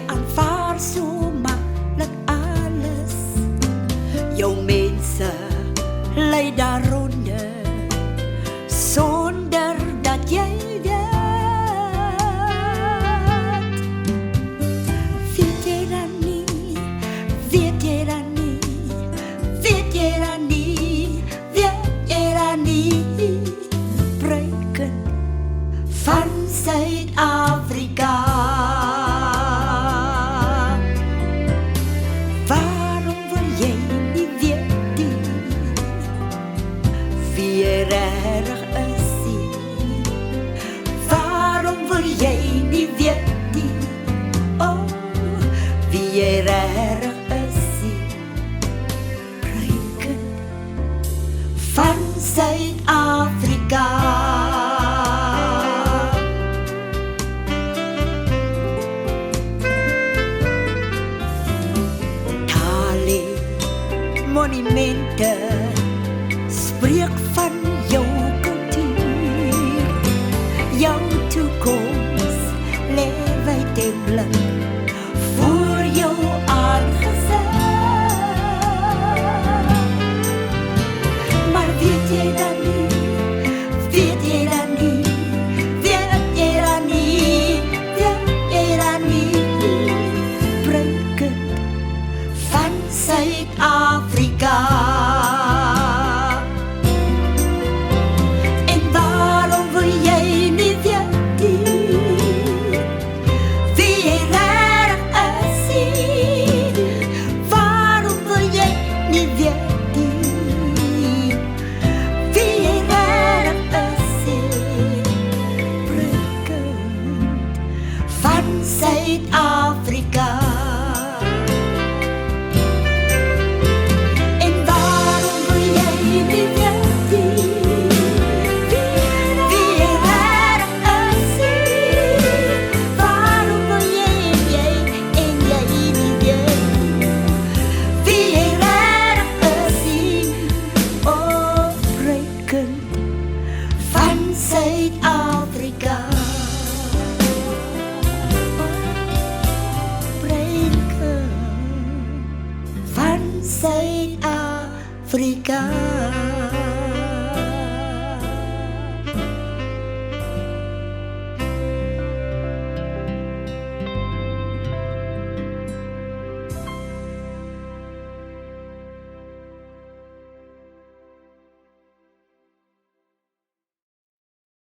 aanvaar zomaar alles. Jouw mensen lijden daaronder, zonder dat jij weet. Weet jij dat niet? Weet jij dat niet? Weet jij dat niet? Weet jij dat niet? Breken van Zuid-Afrika. Waarom wil jij niet weten wie er erg is? Waarom wil jij niet weten, oh, wie er erg is? Breken van Zuid-Afrika. Monumenten spreek van jouw cultuur, jouw toekomst leeft wijd en blank voor jou aangezet. Maar weet jij dat niet? Weet jij dat niet? Weet jij dat niet? Weet jij dat niet? Breken van Zuid-Afrika. En waarom wil jij niet weten wie er erg is? Waarom wil jij niet weten wie er erg is? Breken van Zuid-Afrika. Van Zuid-Afrika. Breken van Zuid-Afrika.